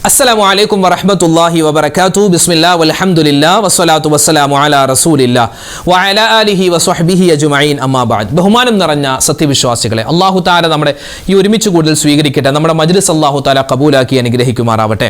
അസ്സലാമു അലൈക്കും വറഹ്മത്തുള്ളാഹി വബറകാതുഹു. ബിസ്മില്ലാഹി വൽഹംദുലില്ലാഹി വസ്സലാത്തു വസ്സലാമു അലാ റസൂലില്ലാഹി വഅലാ ആലിഹി വസ്വഹ്ബിഹി അജ്മഈൻ. അമ്മാ ബഅദ്. ബഹുമാനം നിറഞ്ഞ സത്യവിശ്വാസികളെ, അല്ലാഹു തആല നമ്മുടെ ഈ ഒരുമിച്ച് കൂടുതൽ സ്വീകരിക്കട്ടെ. നമ്മുടെ മജ്ലിസ് അല്ലാഹു തആല കബൂലാക്കി അനുഗ്രഹിക്കുമാറാവട്ടെ.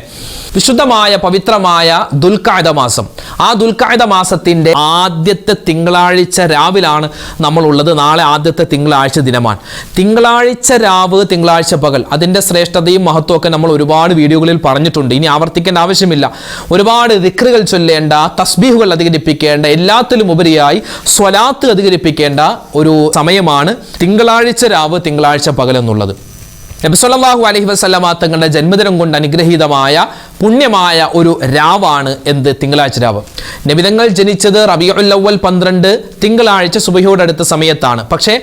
വിശുദ്ധമായ പവിത്രമായ ദുൽഖഅദ മാസം, ആ ദുൽഖഅദ മാസത്തിന്റെ ആദ്യത്തെ തിങ്കളാഴ്ച രാവിലാണ് നമ്മളുള്ളത്. നാളെ ആദ്യത്തെ തിങ്കളാഴ്ച ദിനമാണ്. തിങ്കളാഴ്ച രാവ്, തിങ്കളാഴ്ച പകൽ, അതിന്റെ ശ്രേഷ്ഠതയും മഹത്വമൊക്കെ നമ്മൾ ഒരുപാട് വീഡിയോകളിൽ പറഞ്ഞിട്ടുണ്ട്. ഇനി ആവർത്തിക്കേണ്ട ആവശ്യമില്ല. ഒരുപാട് ദിക്റുകൾ ചൊല്ലേണ്ട, തസ്ബീഹുകൾ അധികരിപ്പിക്കേണ്ട, എല്ലാത്തിലും ഉപരിയായി സ്വലാത്ത് അധികരിപ്പിക്കേണ്ട ഒരു സമയമാണ് തിങ്കളാഴ്ച രാവ്, തിങ്കളാഴ്ച പകൽ എന്നുള്ളത്. നബി സല്ലല്ലാഹു അലൈഹി വസല്ലമ തങ്ങളുടെ ജന്മദിനം കൊണ്ട് അനുഗ്രഹീതമായ പുണ്യമായ ഒരു രാവാണ് എന്ത്? തിങ്കളാഴ്ച രാവ്. നബിതങ്ങൾ ജനിച്ചത് റബീഉൽ അവ്വൽ 12 തിങ്കളാഴ്ച സുബഹിയോടടുത്ത സമയത്താണ്. പക്ഷേ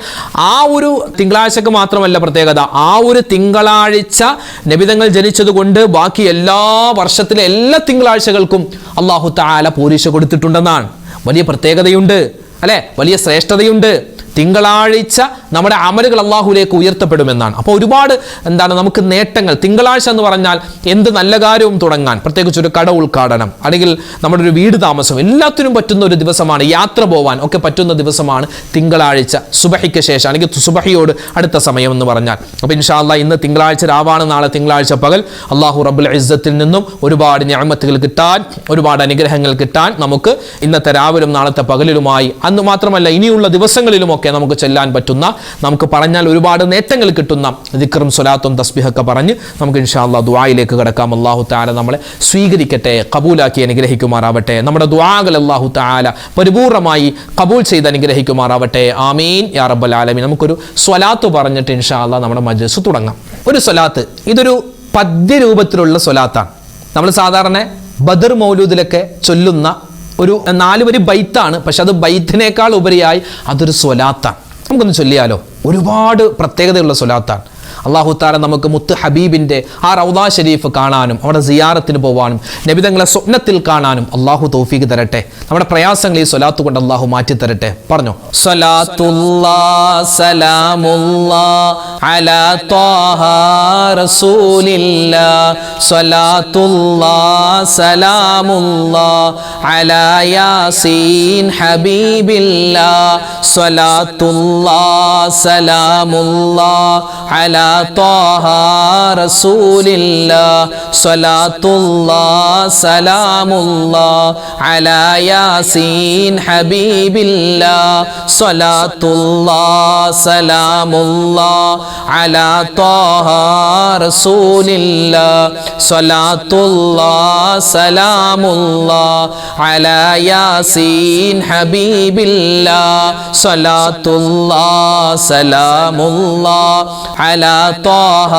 ആ ഒരു തിങ്കളാഴ്ചക്ക് മാത്രമല്ല പ്രത്യേകത, ആ ഒരു തിങ്കളാഴ്ച നബിതങ്ങൾ ജനിച്ചത് കൊണ്ട് ബാക്കി എല്ലാ വർഷത്തിലെ എല്ലാ തിങ്കളാഴ്ചകൾക്കും അല്ലാഹു തആല പോലീശ കൊടുത്തിട്ടുണ്ടെന്നാണ്. വലിയ പ്രത്യേകതയുണ്ട് അല്ലെ, വലിയ ശ്രേഷ്ഠതയുണ്ട്. തിങ്കളാഴ്ച നമ്മുടെ അമലുകൾ അള്ളാഹുലേക്ക് ഉയർത്തപ്പെടുമെന്നാണ്. അപ്പോൾ ഒരുപാട് നമുക്ക് നേട്ടങ്ങൾ. തിങ്കളാഴ്ച എന്ന് പറഞ്ഞാൽ എന്ത് നല്ല കാര്യവും തുടങ്ങാൻ, പ്രത്യേകിച്ച് ഒരു കട ഉദ്ഘാടനം അല്ലെങ്കിൽ നമ്മുടെ ഒരു വീട് താമസം, എല്ലാത്തിനും പറ്റുന്ന ഒരു ദിവസമാണ്. യാത്ര പോവാൻ ഒക്കെ പറ്റുന്ന ദിവസമാണ് തിങ്കളാഴ്ച സുബഹിക്ക് ശേഷം, അല്ലെങ്കിൽ സുബഹിയോട് അടുത്ത സമയം എന്ന് പറഞ്ഞാൽ. അപ്പോൾ ഇൻഷാ അല്ലാഹ് ഇന്ന് തിങ്കളാഴ്ച രാവാണ്, നാളെ തിങ്കളാഴ്ച പകൽ. അള്ളാഹു റബ്ബുൽ ഇസ്സത്തിൽ നിന്നും ഒരുപാട് നിഅമത്തുകൾ കിട്ടാൻ, ഒരുപാട് അനുഗ്രഹങ്ങൾ കിട്ടാൻ നമുക്ക് ഇന്നത്തെ രാവിലും നാളത്തെ പകലിലുമായി, അന്ന് മാത്രമല്ല ഇനിയുള്ള ദിവസങ്ങളിലുമൊക്കെ നമുക്ക് ചെല്ലാൻ പറ്റുന്ന, നമുക്ക് പറഞ്ഞാൽ ഒരുപാട് നേട്ടങ്ങൾ കിട്ടുന്ന ദിക്റും സ്വലാത്തും തസ്ബീഹൊക്കെ പറഞ്ഞ് നമുക്ക് ഇൻഷാ അല്ലാഹ് ദുആയിലേക്ക് കടക്കാം. അല്ലാഹു തആല നമ്മളെ സ്വീകരിക്കട്ടെ, കബൂലാക്കി അനുഗ്രഹിക്കുമാറാവട്ടെ. നമ്മുടെ ദുആകൾ അല്ലാഹു തആല പരിപൂർണമായി കബൂൽ ചെയ്ത് അനുഗ്രഹിക്കുമാറാവട്ടെ. ആമീൻ യാ റബ്ബൽ ആലമീൻ. നമുക്കൊരു സ്വലാത്ത് പറഞ്ഞിട്ട് ഇൻഷാ അല്ലാഹ് നമ്മുടെ മജ്ലിസ് തുടങ്ങാം. ഒരു സ്വലാത്ത്, ഇതൊരു പദ്യരൂപത്തിലുള്ള സ്വലാത്താണ്. നമ്മൾ സാധാരണ ബദർ മൗലൂദിലൊക്കെ ചൊല്ലുന്ന ഒരു 4 വരി ബൈത്താണ്. പക്ഷെ അത് ബൈത്തിനേക്കാൾ ഉപരിയായി അതൊരു സ്വലാത്താണ്. നമുക്കൊന്ന് ചൊല്ലിയാലോ? ഒരുപാട് പ്രത്യേകതയുള്ള സ്വലാത്താണ്. അല്ലാഹു തആല നമുക്ക് മുത്ത് ഹബീബിന്റെ ആ റൗദ ഷരീഫ് കാണാനും അവിടെ സിയാറത്തിന് പോവാനും നബിതങ്ങളെ സ്വപ്നത്തിൽ കാണാനും അല്ലാഹു തൗഫീഖ് തരട്ടെ. നമ്മുടെ പ്രയാസങ്ങൾ ഈ സ്വലാത്ത് കൊണ്ട് അല്ലാഹു മാറ്റി തരട്ടെ. പറഞ്ഞോ, സ്വലാത്തുല്ലാഹ് സലാമുല്ലാഹ് അലാ ത്വാഹ റസൂലില്ലാഹ്, സ്വലാത്തുല്ലാഹ് സലാമുല്ലാഹ് അലാ യാസീൻ ഹബീബില്ലാഹ്, സ്വലാത്തുല്ലാഹ് സലാമുല്ലാഹ് അലാ ത്വാഹ റസൂലില്ലാഹ്, സ്വലാത്തുല്ലാഹ് സലാമുല്ലാഹ് അലാ യാസീൻ ഹബീബില്ലാഹ്, സ്വലാത്തുല്ലാഹ് സലാമുല്ലാഹ് അലാ ത്വാഹ റസൂലില്ലാഹ്, സ്വലാത്തുല്ലാഹ് സലാമുല്ലാഹ് അലാ യാസീൻ ഹബീബില്ലാഹ്, സ്വലാത്തുല്ലാഹ് സലാമുല്ലാഹ് അലാ ത്വാഹ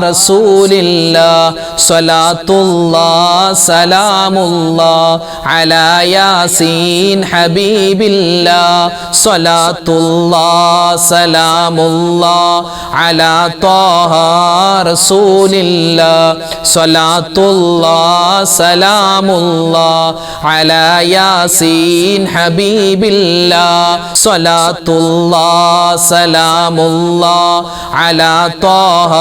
റസൂലില്ലാഹ്, സ്വലാത്തുല്ലാഹ് സലാമുല്ലാഹ് അലാ യാസീൻ ഹബീബില്ലാഹ്, സ്വലാത്തുല്ലാഹ് സലാമുല്ലാഹ് അലാ ത്വാഹ റസൂലില്ലാഹ്, സ്വലാത്തുല്ലാഹ് സലാമുല്ലാഹ് അലാ യാസീൻ ഹബീബില്ലാഹ്, സ്വലാത്തുല്ലാഹ് സലാമുല്ലാഹ് അലാ ത്വാഹ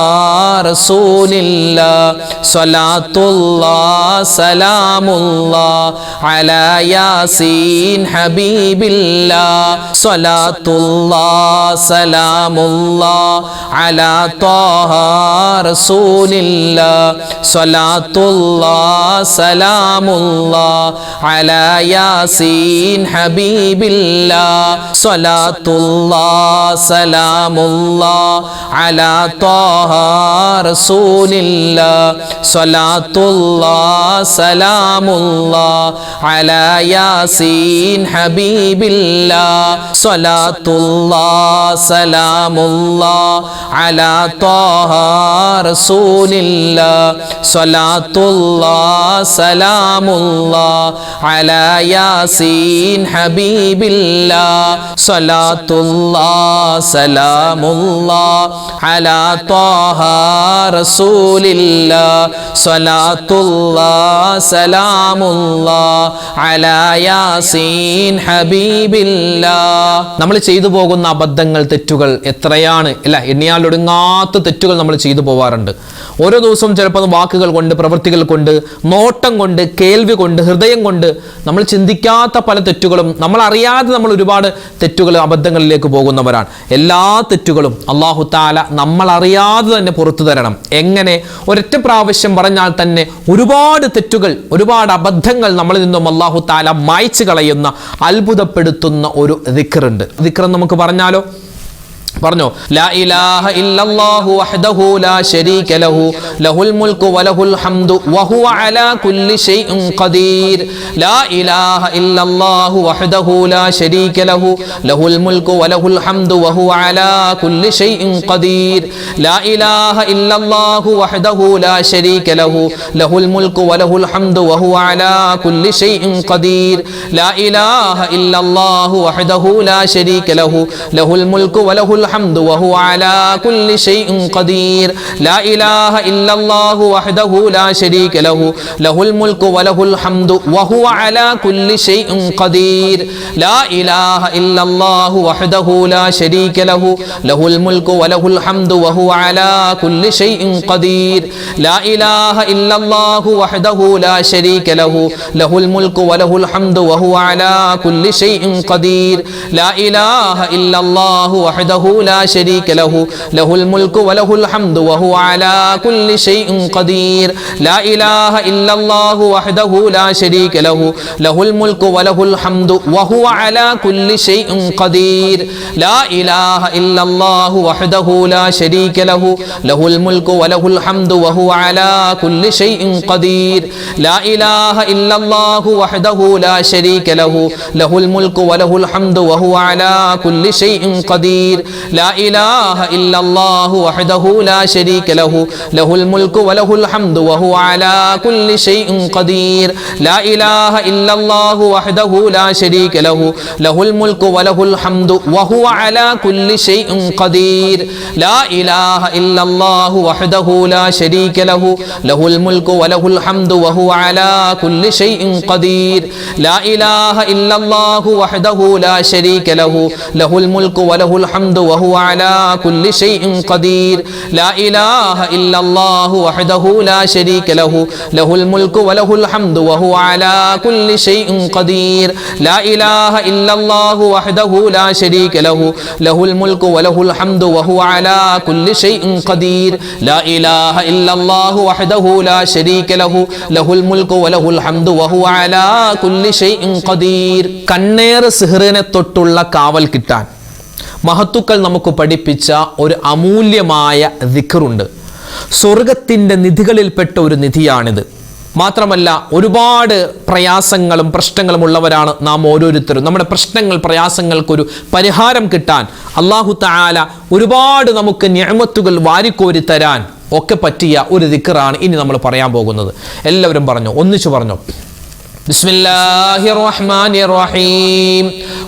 റസൂലില്ലാഹ്, സ്വലാത്തുല്ലാഹ് സലാമുല്ലാഹ് അലാ യാസീൻ ഹബീബില്ലാഹ്, സ്വലാത്തുല്ലാഹ് സലാമുല്ലാഹ് അലാ ത്വാഹ റസൂലില്ലാഹ്, സ്വലാത്തുല്ലാഹ് സലാമുല്ലാഹ് അലാ യാസീൻ ഹബീബില്ലാഹ്, സ്വലാത്തുല്ലാഹ് സലാമുല്ലാഹ് അലാ ത്വാഹ റസൂലില്ലാഹ്, സ്വലാത്തുല്ലാഹ് സലാമുല്ലാഹ് അലാ യാസീൻ ഹബീബില്ലാഹ്, സ്വലാത്തുല്ലാഹ് സലാമുല്ലാഹ് അലാ ത്വാഹ റസൂലില്ലാഹ്, സ്വലാത്തുല്ലാഹ് സലാമുല്ലാഹ് അലാ യാസീൻ ഹബീബില്ലാഹ്, സ്വലാത്തുല്ലാഹ് സലാമുല്ലാഹ് അലാ ത്വാഹ റസൂലില്ലാഹ് സ്വലാത്തുല്ലാഹ് സലാമുല്ലാഹ് അലാ യാസീൻ ഹബീബില്ലാഹ്. നമ്മൾ ചെയ്തു പോകുന്ന അബദ്ധങ്ങൾ, തെറ്റുകൾ എത്രയാണ് അല്ല, എണ്ണിയാലൊടുങ്ങാത്ത തെറ്റുകൾ നമ്മൾ ചെയ്തു പോവാറുണ്ട്. ഓരോ ദിവസവും ചിലപ്പോൾ വാക്കുകൾ കൊണ്ട്, പ്രവൃത്തികൾ കൊണ്ട്, നോട്ടം കൊണ്ട്, കേൾവി കൊണ്ട്, ഹൃദയം കൊണ്ട് നമ്മൾ ചിന്തിക്കാത്ത പല തെറ്റുകളും, നമ്മൾ അറിയാതെ നമ്മൾ ഒരുപാട് തെറ്റുകൾ, അബദ്ധങ്ങളിലേക്ക് പോകുന്നവരാണ്. എല്ലാ തെറ്റുകളും അല്ലാഹു തആല നമ്മൾ അറിയാതെ തന്നെ പുറത്തു തരണം. എങ്ങനെ? ഒരൊറ്റ പ്രാവശ്യം പറഞ്ഞാൽ തന്നെ ഒരുപാട് തെറ്റുകൾ, ഒരുപാട് അബദ്ധങ്ങൾ നമ്മളിൽ നിന്നും അല്ലാഹു തആല മായ്ച്ചു കളയുന്ന, അത്ഭുതപ്പെടുത്തുന്ന ഒരു ദിക്റുണ്ട്. ദിക്ർ നമുക്ക് പറഞ്ഞാലോ? പറഞ്ഞോ, ലാ ഇലാഹ ഇല്ലല്ലാഹു വഹ്ദഹു ലാ ശരീക ലഹു ലഹുൽ മുൽക്കു വലഹുൽ ഹംദു വഹുവ അലാ കുല്ലി ഷൈഇൻ ഖദീർ. ലാ ഇലാഹ ഇല്ലല്ലാഹു വഹ്ദഹു ലാ ശരീക ലഹു ലഹുൽ മുൽക്കു വലഹുൽ ഹംദു വഹുവ അലാ കുല്ലി ഷൈഇൻ ഖദീർ. ലാ ഇലാഹ ഇല്ലല്ലാഹു വഹ്ദഹു ലാ ശരീക ലഹു ലഹുൽ മുൽക്കു വലഹുൽ ഹംദു വഹുവ അലാ കുല്ലി ഷൈഇൻ ഖദീർ. ലാ ഇലാഹ ഇല്ലല്ലാഹു വഹ്ദഹു ലാ ശരീക ലഹു ലഹുൽ മുൽക്കു വലഹുൽ الحمد وهو على كل شيء قدير. لا إله إلا الله وحده لا شريك له له الملك وله الحمد وهو على كل شيء قدير. لا إله إلا الله وحده لا شريك له له الملك وله الحمد وهو على كل شيء قدير. لا إله إلا الله وحده لا شريك له له الملك وله الحمد وهو على كل شيء قدير. لا إله إلا الله وحده لا شريك له له الملك وله الحمد وهو على كل شيء قدير. لا إله إلا الله وحده لا شريك له له الملك وله الحمد وهو على كل شيء قدير. لا إله إلا الله وحده لا شريك له له الملك وله الحمد وهو على كل شيء قدير. لا إله إلا الله وحده لا شريك له له الملك وله الحمد وهو على كل شيء قدير. لا إله إلا الله وحده لا شريك له له الملك وله الحمد وهو على كل شيء قدير. لا إله إلا الله وحده لا شريك له له الملك وله الحمد وهو على كل شيء قدير. لا إله إلا الله وحده لا شريك له له الملك وله الحمد وهو على كل شيء قدير. لا إله إلا الله وحده لا شريك له له الملك وله الحمد وهو على كل شيء قدير. لا إله إلا الله وحده لا شريك له له الملك وله الحمد وهو على كل شيء قدير. لا إله إلا الله وحده لا شريك له له الملك وله الحمد وهو على كل شيء قدير. لا إله إلا الله وحده لا شريك له له الملك وله الحمد وهو على كل شيء قدير. കണ്ണേറ് സിഹ്റിനെ തൊട്ടുള്ള കാവൽ കിട്ടാൻ മഹത്തുക്കൾ നമുക്ക് പഠിപ്പിച്ച ഒരു അമൂല്യമായ ദിക്റുണ്ട്. സ്വർഗത്തിൻ്റെ നിധികളിൽപ്പെട്ട ഒരു നിധിയാണിത്. മാത്രമല്ല ഒരുപാട് പ്രയാസങ്ങളും പ്രശ്നങ്ങളും ഉള്ളവരാണ് നാം ഓരോരുത്തരും. നമ്മുടെ പ്രശ്നങ്ങൾ, പ്രയാസങ്ങൾക്കൊരു പരിഹാരം കിട്ടാൻ അല്ലാഹു തആല ഒരുപാട് നമുക്ക് നിഅമത്തുകൾ വാരിക്കോരി തരാൻ ഒക്കെ പറ്റിയ ഒരു ദിക്റാണ് ഇനി നമ്മൾ പറയാൻ പോകുന്നത്. എല്ലാവരും പറഞ്ഞു, ഒന്നിച്ചു പറഞ്ഞു. ബിസ്മില്ലാഹിർ റഹ്മാനിർ റഹീം.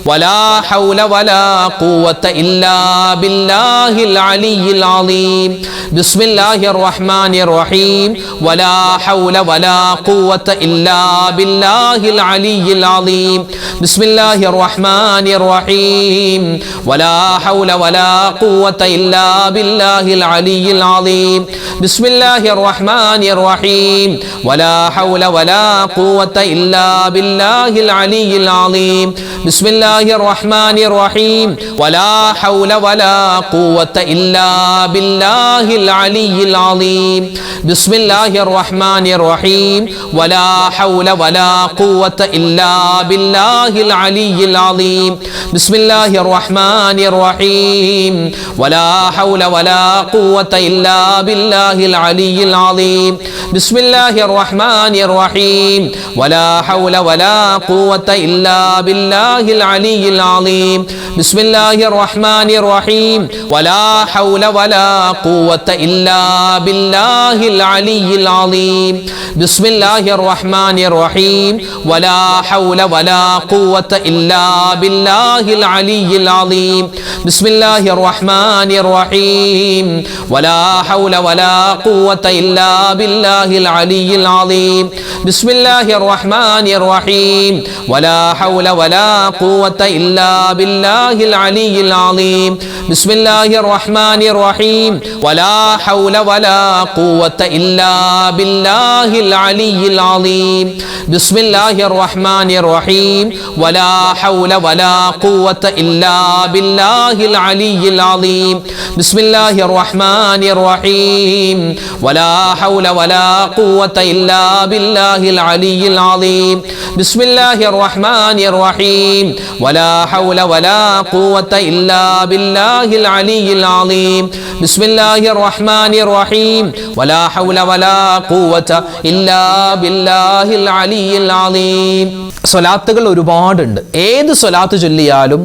വലാ ഹൗല വലാ ഖുവത ഇല്ലാ ബില്ലാഹിൽ അലിയിൽ അലീം. ബിസ്മില്ലാഹിർ റഹ്മാനിർ റഹീം. വലാ ഹൗല വലാ ഖുവത ഇല്ലാ ബില്ലാഹിൽ അലിയിൽ അലീം. ബിസ്മില്ലാഹിർ റഹ്മാനിർ റഹീം. വലാ ഹൗല വലാ ഖുവത ഇല്ലാ ബില്ലാഹിൽ അലിയിൽ അലീം. ബിസ്മില്ലാഹിർ റഹ്മാനിർ റഹീം. വലാ ഹൗല വലാ ഖുവത ഇല്ലാ ബില്ലാഹിൽ അലിയിൽ അലീം. ബിസ്മില്ലാഹിർ റഹ്മാനിർ റഹീം. വലാ ഹൗല വലാ ഖുവത ഇല്ലാ ബില്ലാഹിൽ അലിയിൽ അലീം. ബിസ്മില്ലാഹിർ റഹ്മാനിർ റഹീം. വലാ ഹൗല വലാ ഖുവത ഇല്ലാ ബില്ലാഹിൽ അലിയിൽ അലീം. ബിസ്മില്ലാഹിർ റഹ്മാനിർ റഹീം. വലാ ഹൗല വലാ ഖുവത ഇല്ലാ ബില്ലാഹിൽ അലിയിൽ അലീം. ബിസ്മില്ലാഹിർ റഹ്മാനിർ റഹീം വലാ ഹൗല വലാ ഖുവത ഇല്ലാ ബില്ലാഹിൽ അലിയിൽ അലീം ബിസ്മില്ലാഹിർ റഹ്മാനിർ റഹീം വലാ ഹൗല വലാ ഖുവത ഇല്ലാ ബില്ലാഹിൽ അലിയിൽ അലീം ബിസ്മില്ലാഹിർ റഹ്മാനിർ റഹീം വലാ ഹൗല വലാ ഖുവത ഇല്ലാ ബില്ലാഹിൽ അലിയിൽ അലീം ബിസ്മില്ലാഹിർ റഹ്മാനിർ റഹീം വലാ ഹൗല വലാ ഖുവത ഇല്ലാ ബില്ലാഹിൽ അലിയിൽ അലീം ബിസ്മില്ലാഹിർ റഹ്മാനിർ റഹീം വലാ ഹൗല വലാ ഖുവത ഇല്ലാ ബില്ലാഹിൽ അലിയിൽ അലീം ബിസ്മില്ലാഹിർ റഹ്മാനിർ റഹീം വലാ ഹൗല വലാ ഖുവത ഇല്ലാ ബില്ലാഹിൽ അലിയിൽ അലീം ബിസ്മില്ലാഹിർ റഹ്മാനിർ റഹീം വലാ ഹൗല വലാ ഖുവത ഇല്ലാ ബില്ലാഹിൽ അലിയിൽ അലീം ബിസ്മില്ലാഹിർ റഹ്മാനിർ റഹീം വലാ ഹൗല വലാ ഖുവത ഇല്ലാ ബില്ലാഹിൽ അലിയിൽ അലീം ബിസ്മില്ലാഹിർ റഹ്മാനിർ റഹീം വലാ ഹൗല വലാ ഖുവത ഇല്ലാ ബില്ലാഹിൽ അലിയിൽ അലീം ബിസ്മില്ലാഹിർ റഹ്മാനിർ റഹീം വലാ ഹൗല വലാ ഖുവത ഇല്ലാ ബില്ലാഹിൽ അലിയിൽ അലീം. സ്വലാത്തുകൾ ഒരുപാടുണ്ട്. ഏത് സ്വലാത്ത് ചൊല്ലിയാലും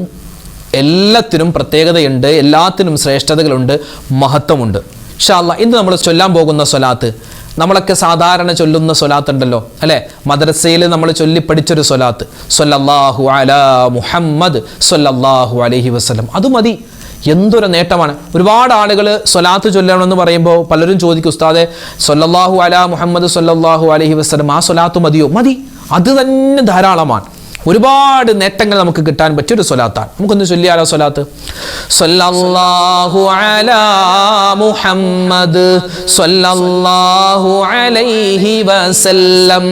എല്ലാത്തിനും പ്രത്യേകതയുണ്ട്, എല്ലാത്തിനും ശ്രേഷ്ഠതകളുണ്ട്, മഹത്വമുണ്ട്. ഇൻഷാ അല്ലാഹ് ഇന്ന് നമ്മൾ ചൊല്ലാൻ പോകുന്ന സ്വലാത്ത് നമ്മളൊക്കെ സാധാരണ ചൊല്ലുന്ന സ്വലാത്ത് ഉണ്ടല്ലോ അല്ലേ, മദ്രസയിൽ നമ്മൾ ചൊല്ലി പഠിച്ചൊരു സ്വലാത്ത്, സ്വല്ലല്ലാഹു അലാ മുഹമ്മദ് സ്വല്ലല്ലാഹു അലൈഹി വസല്ലം. അത് മതി. എന്തൊരു നേട്ടമാണ്. ഒരുപാട് ആളുകൾ സ്വലാത്ത് ചൊല്ലണമെന്ന് പറയുമ്പോൾ പലരും ചോദിക്കും, ഉസ്താദെ സ്വല്ലല്ലാഹു അലാ മുഹമ്മദ് സ്വല്ലല്ലാഹു അലൈഹി വസല്ലം ആ സ്വലാത്ത് മതിയോ? മതി, അത് തന്നെ ധാരാളമാണ്. ഒരുപാട് നേട്ടങ്ങൾ നമുക്ക് കിട്ടാൻ പറ്റിയൊരു സ്വലാത്താണ്. നമുക്കൊന്ന് ചൊല്ലിയാലോ സ്വലാത്ത്? സ്വല്ലല്ലാഹു അലാ മുഹമ്മദ് സ്വല്ലല്ലാഹു അലൈഹി വസല്ലം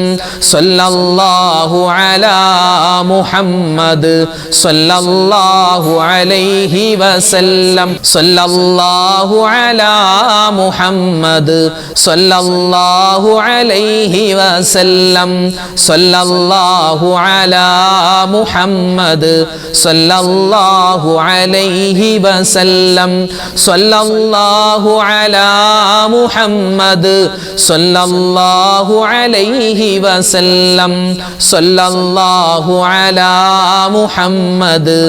സ്വല്ലല്ലാഹു അലാ മുഹമ്മദ് സ്വല്ലല്ലാഹു അലൈഹി വസല്ലം സ്വല്ലല്ലാഹു അലാ മുഹമ്മദ് സ്വല്ലല്ലാഹു അലൈഹി വസല്ലം സ്വല്ലല്ലാഹു അലാ മുഹമ്മദ് സ്വല്ലല്ലാഹു അലൈഹി വസല്ലം സ്വല്ലല്ലാഹു അലാ മുഹമ്മദ് സ്വല്ലല്ലാഹു അലൈഹി വസല്ലം സ്വല്ലല്ലാഹു അലാ മുഹമ്മദ്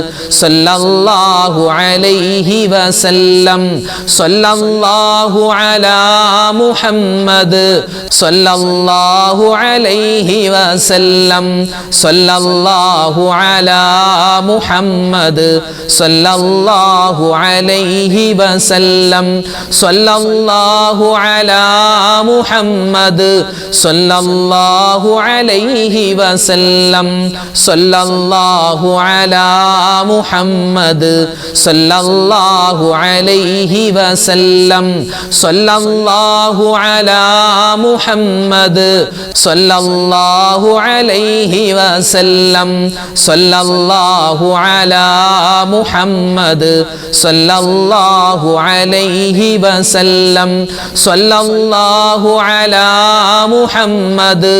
സ്വല്ലല്ലാഹു അലൈഹി വസല്ലം സ്വല്ലല്ലാഹു അലാ മുഹമ്മദ് സ്വല്ലല്ലാഹു അലൈഹി വസല്ലം സ്വല്ലല്ലാഹു അലാ മുഹമ്മദ് സ്വല്ലല്ലാഹു അലൈഹി വസല്ലം സ്വല്ലല്ലാഹു അലാ മുഹമ്മദ് സ്വല്ലല്ലാഹു അലൈഹി വസല്ലം സ്വല്ലല്ലാഹു അലാ മുഹമ്മദ് സ്വല്ലല്ലാഹു അലൈഹി വസല്ലം സ്വല്ലല്ലാഹു അലാ മുഹമ്മദ് സ്വല്ലല്ലാഹു അലൈഹി വസല്ലം സ്വല്ലല്ലാഹു അലാ മുഹമ്മദ് സ്വല്ലല്ലാഹു അലൈഹി വസല്ലം സ്വല്ലല്ലാഹു അലാ മുഹമ്മദ്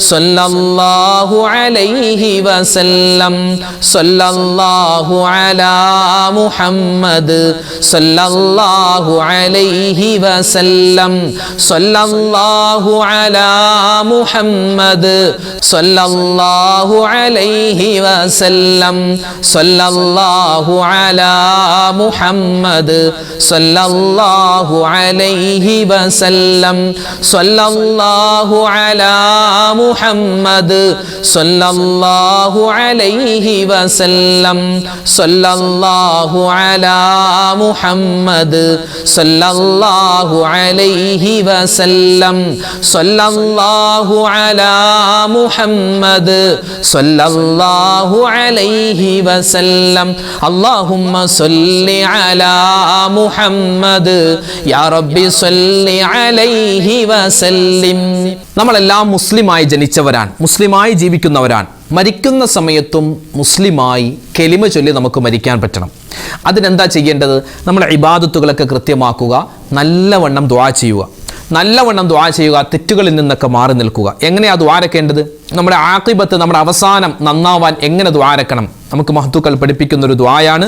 സ്വല്ലല്ലാഹു അലൈഹി വസല്ലം സ്വല്ലല്ലാഹു അലാ മുഹമ്മദ് സ്വല്ലല്ലാഹു അലൈഹി വസല്ലം സ്വല്ലല്ലാഹു അലാ മുഹമ്മദ് സ്വല്ലല്ലാഹു അലൈഹി വസല്ലം സ്വല്ലല്ലാഹു അലാ മുഹമ്മദ് സ്വല്ലല്ലാഹു അലൈഹി വസല്ലം സ്വല്ലല്ലാഹു അലാ മുഹമ്മദ് സ്വല്ലല്ലാഹു അലൈഹി വസല്ലം സ്വല്ലല്ലാഹു അലാ മുഹമ്മദ് സ്വല്ലല്ലാഹു അലൈഹി വസല്ലം സ്വല്ലല്ലാഹു അലാ മുഹമ്മദ് സ്വല്ലല്ലാഹു അലൈഹി വസല്ലം. അല്ലാഹുമ്മ സ്വല്ലി അലാ മുഹമ്മദ് യാ റബ്ബി സ്വല്ലി അലൈഹി വസല്ലിം. നമ്മളെല്ലാം മുസ്ലിമായി ജനിച്ചവരാണ്, മുസ്ലിമായി ജീവിക്കുന്നവരാണ്. മരിക്കുന്ന സമയത്തും മുസ്ലിമായി കെലിമ ചൊല്ലി നമുക്ക് മരിക്കാൻ പറ്റണം. അതിനെന്താ ചെയ്യേണ്ടത്? നമ്മൾ ഇബാദത്തുകളൊക്കെ കൃത്യമാക്കുക, നല്ലവണ്ണം ദുആ ചെയ്യുക, നല്ലവണ്ണം ദുആ ചെയ്യുക, തെറ്റുകളിൽ നിന്നൊക്കെ മാറി നിൽക്കുക. എങ്ങനെയാ ദുആരക്കേണ്ടത്? നമ്മുടെ ആഖിബത്ത്, നമ്മുടെ അവസാനം നന്നാവാൻ എങ്ങനെ ദുആരക്കണം? നമുക്ക് മഹ്തുക്കൾ പഠിപ്പിക്കുന്ന ഒരു ദുആയാണ്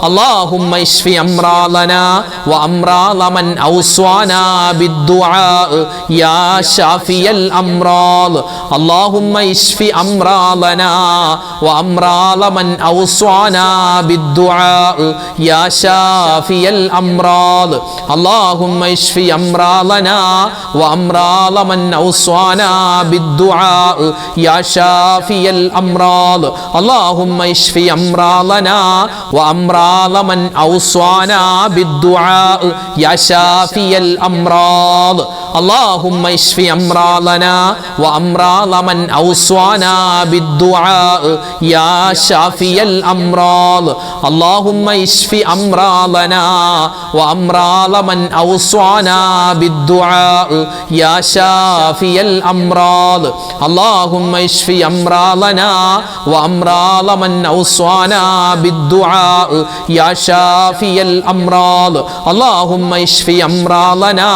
اللهم اشف أمراضنا وأمراض من أوصانا بالدعاء يا شافي الأمراض اللهم اشف أمراضنا وأمراض من أوصانا بالدعاء يا شافي الأمراض اللهم اشف أمراضنا وأمراض من أوصانا بالدعاء يا شافي الأمراض اللهم اشف أمراضنا وأمراض من أوصانا بالدعاء يا شافي الأمراض اللهم اشف أمراضنا وأمراض من أوصانا بالدعاء يا شافي الأمراض اللهم اشف أمراضنا وأمراض من أوصانا بالدعاء يا شافي الأمراض اللهم اشف أمراضنا وأمراض من أوصانا بالدعاء يا شافي الأمراض اللهم اشف أمراضنا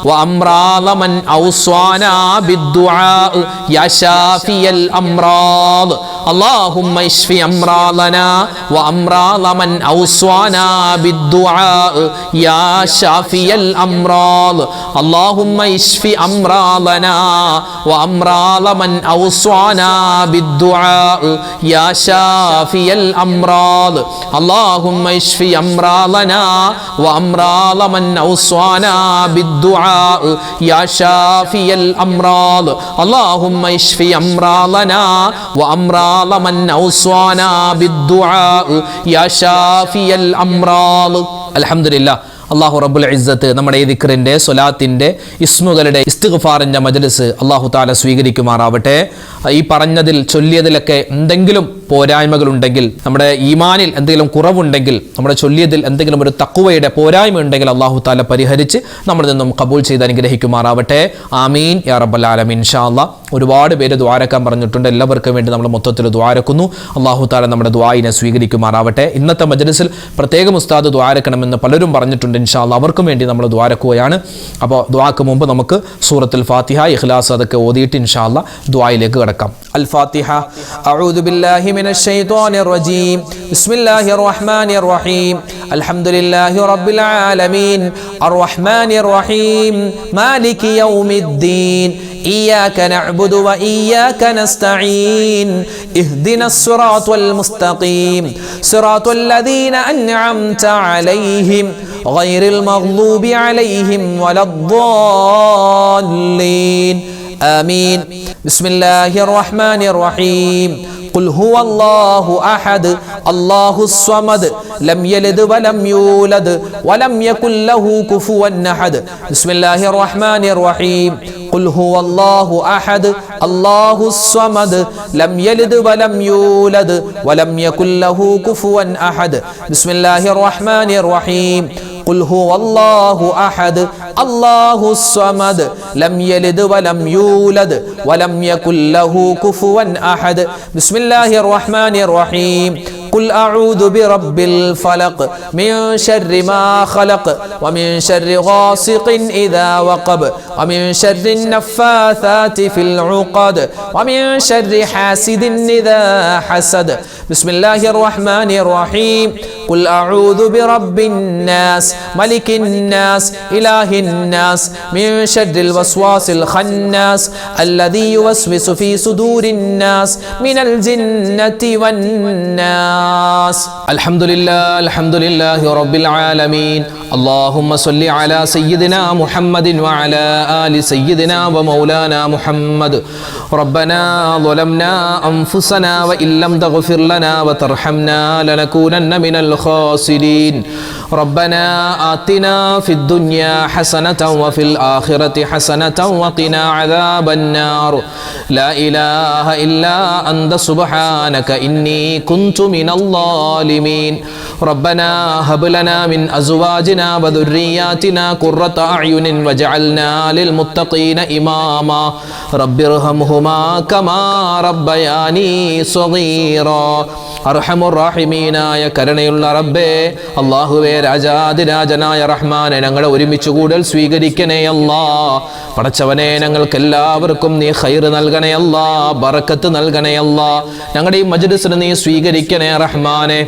وأمراض من أوصانا بالدعاء يا شافي الأمراض اللهم اشف أمراضنا وأمراض من أوصانا بالدعاء يا شافي الأمراض اللهم اشف أمراضنا وأمراض من أوصانا بالدعاء يا شافي الأمراض اللهم اشف أمراضنا وأمراض من أوصانا بالدعاء يا شافي الأمراض اللهم اشف أمراضنا وأمراض من أوصانا بالدعاء يا شافي الأمراض الحمد لله അള്ളാഹു റബ്ബുൽ ഇസ്സത്ത് നമ്മുടെ ഈ ദിക്റിൻ്റെ സ്വലാത്തിൻ്റെ ഇസ്മുകളുടെ ഇസ്തിഗ്ഫാറിൻ്റെ മജ്ലിസ് അള്ളാഹു തആല സ്വീകരിക്കുമാറാവട്ടെ. ഈ പറഞ്ഞതിൽ ചൊല്ലിയതിലൊക്കെ എന്തെങ്കിലും പോരായ്മകളുണ്ടെങ്കിൽ, നമ്മുടെ ഈമാനിൽ എന്തെങ്കിലും കുറവുണ്ടെങ്കിൽ, നമ്മുടെ ചൊല്ലിയതിൽ എന്തെങ്കിലും ഒരു തഖ്വയുടെ പോരായ്മ ഉണ്ടെങ്കിൽ അള്ളാഹു തആല പരിഹരിച്ച് നമ്മളിൽ നിന്നും കബൂൽ ചെയ്ത് അനുഗ്രഹിക്കുമാറാവട്ടെ. ആമീൻ യാ റബ്ബൽ ആലമീൻ. ഇൻഷാ അല്ലാഹ് ഒരുപാട് പേര് ദുആരക്കാൻ പറഞ്ഞിട്ടുണ്ട്. എല്ലാവർക്കും വേണ്ടി നമ്മൾ മൊത്തത്തിൽ ദുആരക്കുന്നു. അള്ളാഹു തആല നമ്മുടെ ദുആയിനെ സ്വീകരിക്കുമാറാവട്ടെ. ഇന്നത്തെ മജ്ലിസിൽ പ്രത്യേകം ഉസ്താദ് ദുആരക്കണമെന്ന് പലരും പറഞ്ഞിട്ടുണ്ട്. ഇൻഷാ അല്ലാഹ് അവർക്കും വേണ്ടി നമ്മൾ ദുആരക്കുകയാണ്. അപ്പോൾ ദുആക്ക് മുമ്പ് നമുക്ക് സൂറത്തുൽ ഫാത്തിഹ, ഇഖ്ലാസ് അതൊക്കെ ഓതിയിട്ട് ഇൻഷാ അല്ലാഹ് ദുആയിലേക്ക് കടക്കാം. അൽ ഫാത്തിഹ. അഊദു ബില്ലാഹി മിനശ് ശൈത്വാനിർ റജീം. ബിസ്മില്ലാഹിർ റഹ്മാനിർ റഹീം. അൽഹംദുലില്ലാഹി റബ്ബിൽ ആലമീൻ അർറഹ്മാനിർ റഹീം മാലികി യൗമിദ്ദീൻ إياك نعبد وإياك نستعين اهدنا الصراط المستقيم صراط الذين أنعمت عليهم غير المغضوب عليهم ولا الضالين آمين بسم الله الرحمن الرحيم قل هو الله أحد الله الصمد لم يلد ولم يولد ولم يكن له كفوا أحد بسم الله الرحمن الرحيم قل هو الله أحد الله الصمد لم يلد ولم يولد ولم يكن له كفوا أحد بسم الله الرحمن الرحيم قل هو الله أحد الله الصمد لم يلد ولم يولد ولم يكن له كفوا أحد بسم الله الرحمن الرحيم قل أعوذ برب الفلق من شر ما خلق ومن شر غاسق إذا وقب ومن شر النفاثات في العقد ومن شر حاسد إذا حسد بسم الله الرحمن الرحيم قل أعوذ برب الناس ملك الناس إله الناس من شر الوسواس الخناس الذي يوسوس في صدور الناس من الجنة والناس الحمد لله رب العالمين اللهم صل على سيدنا محمد وعلى آل سيدنا ومولانا محمد ربنا ظلمنا أنفسنا وإن لم تغفر لنا وترحمنا لنكونن من الخاسرين ربنا آتنا في الدنيا حسنة وفي الآخرة حسنة وقنا عذاب النار لا إله إلا أنت سبحانك إني كنت من الظالمين ربنا هب لنا من أزواجنا وذرياتنا قرة أعين واجعلنا للمتقين إماما رب ارحمهما كما ربياني صغيرا അർഹമുർ റഹീമീനായ കരുണയുള്ള റബ്ബേ, അല്ലാഹുവേ, രാജാതിരാജനായ റഹ്മാനെ, ഞങ്ങളെ ഒരുമിച്ച് കൂടൽ സ്വീകരിക്കണേ അല്ലാ. പടച്ചവനെ, ഞങ്ങൾക്ക് എല്ലാവർക്കും നീ ഖൈർ നൽകണേ അല്ലാ, ബറക്കത്ത് നൽകണേ അല്ലാ. ഞങ്ങളുടെ ഈ മജ്ലിസിനെ നീ സ്വീകരിക്കണേ റഹ്മാനെ.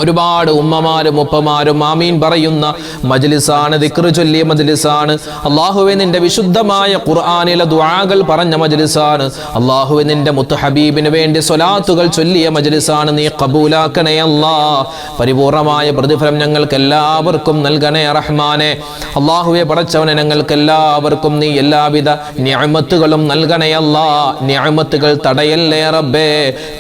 ഒരുപാട് ഉമ്മമാരും ഉപ്പമാരും ആമീൻ പറയുന്ന മജ്ലിസാണ്, ദിക്ർ ചൊല്ലിയ മജ്ലിസാണ്. അല്ലാഹുവേ നിന്റെ വിശുദ്ധമായ ഖുർആനിലെ ദുആകൾ പറഞ്ഞ മജ്ലിസാണ്. അല്ലാഹുവേ നിന്റെ മുത്ത് ഹബീബിന് വേണ്ടി സ്വലാത്തുകൾ ചൊല്ലിയ മജ്ലിസാണ്. നീ ഖബൂലാക്കണേ അല്ലാഹ്. പരിപൂർണമായ പ്രതിഫലം ഞങ്ങൾക്ക് എല്ലാവർക്കും നൽകണേ റഹ്മാനെ. അല്ലാഹുവേ പടച്ചവനെ ഞങ്ങൾക്ക് എല്ലാവർക്കും നീ എല്ലാവിധ നിഅമത്തുകളും നൽകണേ അല്ലാഹ്. നിഅമത്തുകൾ തടയല്ലേ റബ്ബേ.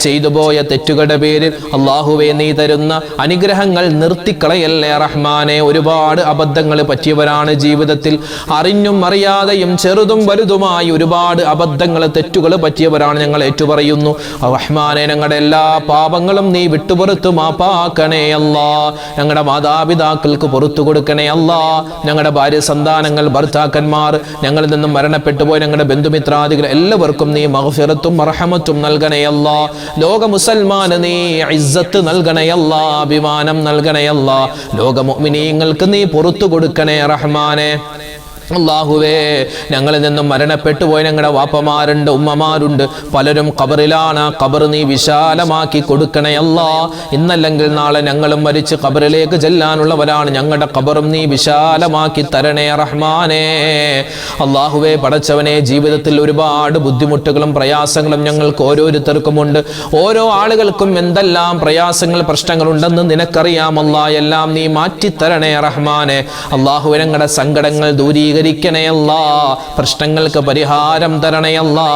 ചെയ്തു പോയ തെറ്റുകളുടെ പേരിൽ അല്ലാഹുവേ നീ തരുന്ന അനുഗ്രഹങ്ങൾ നിർത്തിക്കളയല്ലേ റഹ്മാനെ. ഒരുപാട് അബദ്ധങ്ങൾ പറ്റിയവരാണ് ജീവിതത്തിൽ. അറിഞ്ഞും അറിയാതെയും ചെറുതും വലുതുമായി ഒരുപാട് അബദ്ധങ്ങൾ തെറ്റുകൾ പറ്റിയവരാണ്. ഞങ്ങൾ ഏറ്റുപറയുന്നു റഹ്മാനെ, ഞങ്ങളുടെ എല്ലാ പാപങ്ങളും നീ വിട്ടുപുറത്തു മാപ്പാക്കണേ അല്ലാ. ഞങ്ങളുടെ മാതാപിതാക്കൾക്ക് പുറത്തു കൊടുക്കണേ അല്ലാ. ഞങ്ങളുടെ ഭാര്യ സന്താനങ്ങൾ ഭർത്താക്കന്മാർ ഞങ്ങളിൽ നിന്നും മരണപ്പെട്ടു പോയി ഞങ്ങളുടെ ബന്ധുമിത്രാദികൾ എല്ലാവർക്കും നീ മഗ്ഫിറത്തും റഹ്മത്തും നൽകണേ അല്ലാ. ലോക മുസൽമാന് നീ ഇസ്സത്ത് നൽകണേ അല്ലാ. അഭിമാനം നൽകണേ അല്ലാ. ലോക മുഅ്മിനീങ്ങൾക്ക് നീ പുറത്തു കൊടുക്കണേ റഹ്മാനെ. അല്ലാഹുവേ ഞങ്ങളിൽ നിന്നും മരണപ്പെട്ടു പോയ ഞങ്ങളുടെ വാപ്പമാരുണ്ട്, ഉമ്മമാരുണ്ട്, പലരും ഖബറിലാണ്. ഖബർ നീ വിശാലമാക്കി കൊടുക്കണേ അല്ലാ. ഇന്നല്ലെങ്കിൽ നാളെ ഞങ്ങളും മരിച്ച് ഖബറിലേക്ക് ചെല്ലാനുള്ളവരാണ്. ഞങ്ങളുടെ ഖബറും നീ വിശാലമാക്കി തരണേ റഹ്മാനേ. അല്ലാഹുവേ പടച്ചവനെ, ജീവിതത്തിൽ ഒരുപാട് ബുദ്ധിമുട്ടുകളും പ്രയാസങ്ങളും ഞങ്ങൾക്ക് ഓരോരുത്തർക്കുമുണ്ട്. ഓരോ ആളുകൾക്കും എന്തെല്ലാം പ്രയാസങ്ങൾ പ്രശ്നങ്ങളുണ്ടെന്ന് നിനക്കറിയാം അല്ലാ. എല്ലാം നീ മാറ്റിത്തരണേ റഹ്മാനെ. അല്ലാഹുവേ ഞങ്ങളുടെ സങ്കടങ്ങൾ ദൂരീകരിക്കണേ അല്ലാ. പ്രശ്നങ്ങൾക്ക് പരിഹാരം തരണേ അല്ലാ.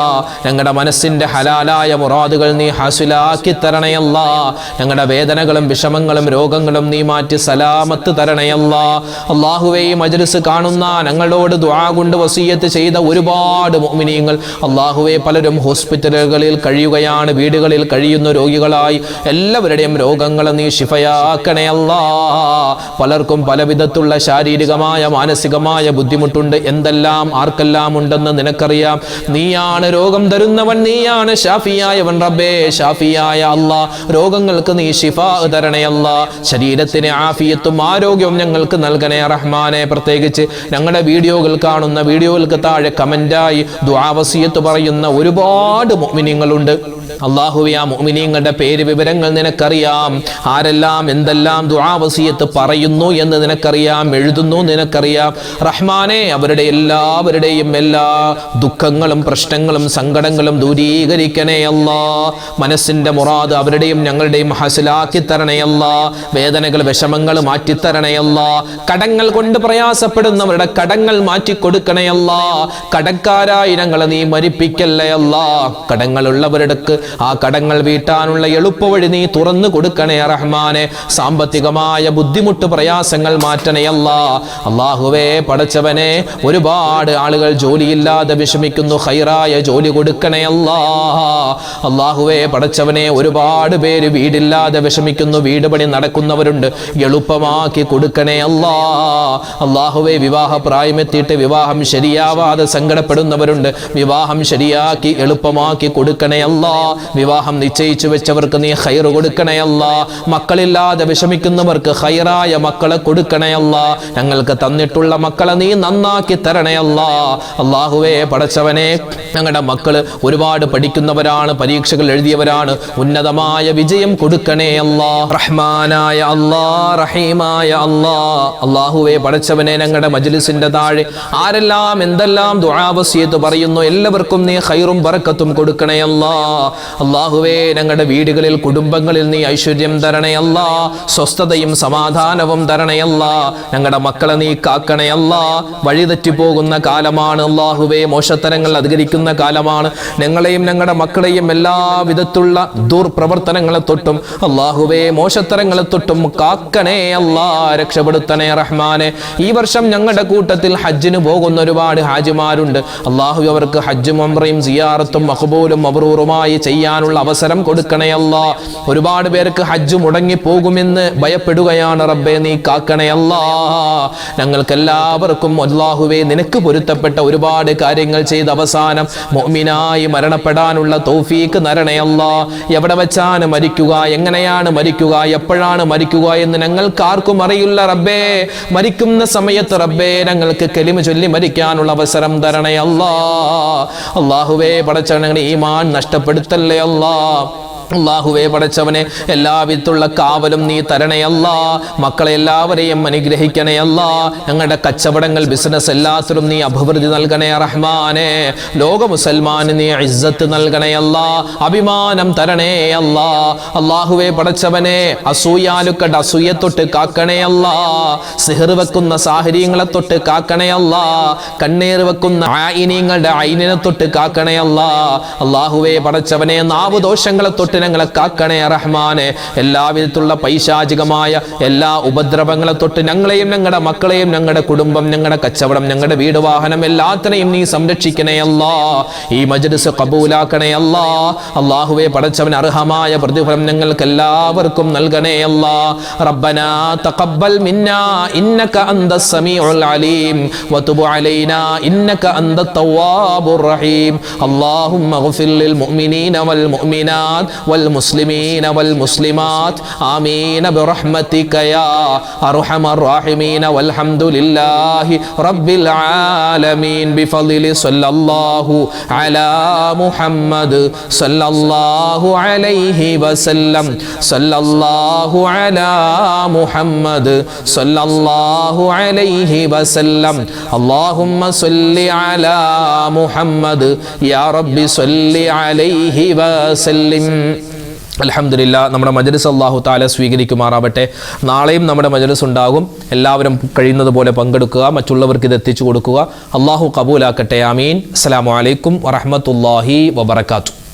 ഞങ്ങളുടെ മനസ്സിന്റെ ഹലാലായ മുറാദുകൾ നീ ഹാസിലാക്കി തരണേ അല്ലാ. ഞങ്ങളുടെ വേദനകളും വിഷമങ്ങളും രോഗങ്ങളും നീ മാറ്റി സലാമത്ത് തരണേ അല്ലാ. അല്ലാഹുവേ ഈ മജ്ലിസ് കാണുന്ന ഞങ്ങളോട് ദുആ കൊണ്ട് വസിയത്ത് ചെയ്ത ഒരുപാട് മുഅ്മിനീങ്ങൾ അല്ലാഹുവേ പലരും ഹോസ്പിറ്റലുകളിൽ കഴിയുകയാണ്, വീടുകളിൽ കഴിയുന്ന രോഗികളായി. എല്ലാവരുടെയും രോഗങ്ങൾ നീ ശിഫയാക്കണേ അല്ലാ. പലർക്കും പലവിധത്തുള്ള ശാരീരികമായ മാനസികമായ ബുദ്ധിമുട്ടുണ്ട്. എന്തെല്ലാം ആർക്കെല്ലാം ഉണ്ടെന്ന് നിനക്കറിയാം. നീയാണ് രോഗം തരുന്നവൻ, നീയാണ് ഷാഫിയായവൻ റബ്ബേ. ഷാഫിയായ അല്ലാ, രോഗങ്ങൾക്ക് നീ ശിഫാ തരണേ അല്ലാ. ശരീരത്തിന് ആഫിയത്തും ആരോഗ്യവും ഞങ്ങൾക്ക് നൽകണേ റഹ്മാനെ. പ്രത്യേകിച്ച് ഞങ്ങളുടെ വീഡിയോകൾ കാണുന്ന വീഡിയോകൾക്ക് താഴെ കമന്റായി ദുആ വസിയത്ത് പറയുന്ന ഒരുപാട് മുഅ്മിനീങ്ങളുണ്ട്. അല്ലാഹുവേ ആ മുഅ്മിനീങ്ങളുടെ പേര് വിവരങ്ങൾ നിനക്കറിയാം. ആരെല്ലാം എന്തെല്ലാം ദുആ വസിയത്ത് പറയുന്നു എന്ന് നിനക്കറിയാം, എഴുതുന്നു നിനക്കറിയാം റഹ്മാനെ. അവരുടെ എല്ലാവരുടെയും എല്ലാ ദുഃഖങ്ങളും പ്രശ്നങ്ങളും സങ്കടങ്ങളും ദൂരീകരിക്കണേ അല്ലാ. മനസ്സിന്റെ മുറാദ് അവരുടെയും ഞങ്ങളുടെയും ഹാസിലാക്കി തരണേ അല്ലാ. വേദനകൾ വിഷമങ്ങൾ മാറ്റിത്തരണേ അല്ലാ. കടങ്ങൾ കൊണ്ട് പ്രയാസപ്പെടുന്നവരുടെ കടങ്ങൾ മാറ്റിക്കൊടുക്കണേ അല്ലാ. കടക്കാരായി ഞങ്ങളെ നീ മരിപ്പിക്കല്ലേ അല്ലാ. കടങ്ങളുള്ളവരുടെ ആ കടങ്ങൾ വീട്ടാനുള്ള എളുപ്പവഴി നീ തുറന്നു കൊടുക്കണേ റഹ്മാനെ. സാമ്പത്തികമായ ബുദ്ധിമുട്ട് പ്രയാസങ്ങൾ മാറ്റണേ അല്ലാ. അല്ലാഹുവേ പടച്ചവനെ, ഒരുപാട് ആളുകൾ ജോലിയില്ലാതെ വിഷമിക്കുന്നു. ഖൈറായ ജോലി കൊടുക്കണേ അല്ലാ. അല്ലാഹുവേ പടച്ചവനെ, ഒരുപാട് പേര് വീടില്ലാതെ വിഷമിക്കുന്നു. വീട് പണി നടക്കുന്നവരുണ്ട്, എളുപ്പമാക്കി കൊടുക്കണേ അല്ലാ. അല്ലാഹുവേ വിവാഹ പ്രായമെത്തിയിട്ട് വിവാഹം ശരിയാവാതെ സങ്കടപ്പെടുന്നവരുണ്ട്, വിവാഹം ശരിയാക്കി എളുപ്പമാക്കി കൊടുക്കണേ അല്ലാ. വിവാഹം നിശ്ചയിച്ചു വെച്ചവർക്ക് നീ ഖൈർ കൊടുക്കണേ അല്ലാ. മക്കളില്ലാതെ വിഷമിക്കുന്നവർക്ക് ഖൈറായ മക്കളെ കൊടുക്കണേ അല്ലാ. ഞങ്ങൾക്ക് തന്നിട്ടുള്ള മക്കളെ നീ നന്നാക്കി തരണേ അല്ലാ. അല്ലാഹുവേ പടച്ചവനെ, ഞങ്ങളുടെ മക്കള് ഒരുപാട് പഠിക്കുന്നവരാണ്, പരീക്ഷകൾ എഴുതിയവരാണ്. ഉന്നതമായ വിജയം കൊടുക്കണേ അല്ലാ. റഹ്മാനായ അല്ലാ, റഹീമായ അല്ലാ. അല്ലാഹുവേ പടച്ചവനെ, ഞങ്ങളുടെ മജ്ലിസിന്റെ താഴെ ആരെല്ലാം എന്തെല്ലാം ദുആ വസിയത്ത് പറയുന്നു എല്ലാവർക്കും നീ ഖൈറും ബറക്കത്തും കൊടുക്കണേ അല്ലാ. അല്ലാഹുവേ ഞങ്ങളുടെ വീടുകളിൽ കുടുംബങ്ങളിൽ നീ ഐശ്വര്യം തരണേ അല്ലാ. സ്വസ്ഥതയും സമാധാനവും തരണേ അല്ലാ. ഞങ്ങളുടെ മക്കളെ നീ കാക്കണേ അല്ലാ. വഴിതെറ്റി പോകുന്ന കാലമാണ് അല്ലാഹുവേ. മോശത്തരങ്ങൾ അധികരിക്കുന്ന കാലമാണ്. ഞങ്ങളെയും ഞങ്ങളുടെ മക്കളെയും എല്ലാ വിധത്തുള്ള ദുർപ്രവർത്തനങ്ങളെ തൊട്ടും അല്ലാഹുവേ മോശത്തരങ്ങളെ തൊട്ടും കാക്കണേ അല്ലാ. രക്ഷപ്പെടുത്തണേ റഹ്മാനെ. ഈ വർഷം ഞങ്ങളുടെ കൂട്ടത്തിൽ ഹജ്ജിന് പോകുന്ന ഒരുപാട് ഹാജിമാരുണ്ട്. അല്ലാഹു അവർക്ക് ഹജ്ജും ഉംറയും സിയാറത്തും മഖ്ബൂലും മബ്റൂറുമായി ചെയ്യാനുള്ള അവസരം കൊടുക്കണേ അല്ലാ. ഒരുപാട് പേർക്ക് ഹജ്ജ് മുടങ്ങി പോകുമെന്ന് ഭയപ്പെടുകയാണ് റബ്ബേ. നീ കാക്കണേ അല്ലാ. ഞങ്ങൾക്ക് എല്ലാവർക്കും അല്ലാഹുവേ നിനക്ക് പൊരുത്തപ്പെട്ട ഒരുപാട് കാര്യങ്ങൾ ചെയ്ത് അവസാനം മുഅ്മിനായി മരണപ്പെടാനുള്ള തൗഫീക്ക് തരണേ അല്ലാ. എവിടെ വെച്ചാണ് മരിക്കുക, എങ്ങനെയാണ് മരിക്കുക, എപ്പോഴാണ് മരിക്കുക എന്ന് ഞങ്ങൾക്ക് ആർക്കും അറിയില്ല റബ്ബേ. മരിക്കുന്ന സമയത്ത് റബ്ബേ ഞങ്ങൾക്ക് കലിമ ചൊല്ലി മരിക്കാനുള്ള അവസരം തരണേ അല്ലാ. അല്ലാഹുവേ പടച്ചവനെ, ഈമാൻ നഷ്ടപ്പെടുത്തല്ലേ അല്ലാ. അല്ലാഹുവേ പടച്ചവനെ എല്ലാവിധത്തിലുള്ള കാവലും നീ തരണേ അല്ലാ. മക്കളെ എല്ലാവരെയും അനുഗ്രഹിക്കണേ അല്ലാ. ഞങ്ങളുടെ കച്ചവടങ്ങൾ ബിസിനസ് എല്ലാത്തിലും നീ അഭിവൃദ്ധി നൽകണേ റഹ്മാനെ. ലോക മുസൽമാന് നീ ഇസ്സത്ത് നൽകണേ അല്ലാ. അഭിമാനം തരണേ അല്ലാ. അല്ലാഹുവേ പടച്ചവനെ അസൂയാലുക്കളുടെ അസൂയെ തൊട്ട് കാക്കണേ അല്ലാ. സിഹർ വെക്കുന്ന സാഹചര്യങ്ങളെ തൊട്ട് കാക്കണേ അല്ലാ. കണ്ണീർ വെക്കുന്ന ആയിനീങ്ങളുടെ ഐനിനെ തൊട്ട് കാക്കണേ അല്ലാ. അല്ലാഹുവേ പടച്ചവനെ നാവ് ദോഷങ്ങളെ തൊട്ട് ഞങ്ങളെ കാക്കണേ റഹ്മാനെ. എല്ലാവിധത്തിലുള്ള പൈശാചികമായ എല്ലാ ഉപദ്രവങ്ങളെ തൊട്ട് ഞങ്ങളെയും ഞങ്ങളുടെ മക്കളെയും ഞങ്ങളുടെ കുടുംബം ഞങ്ങളുടെ കച്ചവടം ഞങ്ങളുടെ വീട് വാഹനം എല്ലാത്തിനെയും നീ സംരക്ഷിക്കണേ അല്ലാ. ഈ മജ്ലിസ് ഖബൂലാക്കണേ അല്ലാ. അല്ലാഹുവേ പടച്ചവൻ അർഹമായ പ്രതിഫലം ഞങ്ങൾക്ക് എല്ലാവർക്കും നൽകണേ അല്ലാ. റബ്ബനാ തഖബ്ബൽ മിന്നാ ഇന്നക അന്തസ് സമീഉൽ അലീം വതുബ് അലൈനാ ഇന്നക അന്തത് തവ്വാബുർ റഹീം. അല്ലാഹുമ്മഗ്ഫിർ ലിൽ മുഅ്മിനീന വൽ മുഅ്മിനാത്ത് والمسلمين والمسلمات آمين برحمتك يا أرحم الراحمين والحمد لله رب العالمين بفضل صلى الله على محمد صلى الله عليه وسلم صلى الله على محمد صلى الله عليه وسلم اللهم صل على محمد يا رب صل عليه وسلم. അൽഹംദുലില്ലാ, നമ്മുടെ മജ്ലിസ് അല്ലാഹു തആല സ്വീകരിക്കുമാറാവട്ടെ. നാളെയും നമ്മുടെ മജ്ലിസ് ഉണ്ടാകും. എല്ലാവരും കഴിയുന്നത് പോലെ പങ്കെടുക്കുക, മറ്റുള്ളവർക്ക് ഇത് എത്തിച്ചു കൊടുക്കുക. അല്ലാഹു ഖബൂലാക്കട്ടെ. ആമീൻ. അസ്സലാമു അലൈക്കും വറഹ്മത്തുള്ളാഹി വബറകാതുഹു.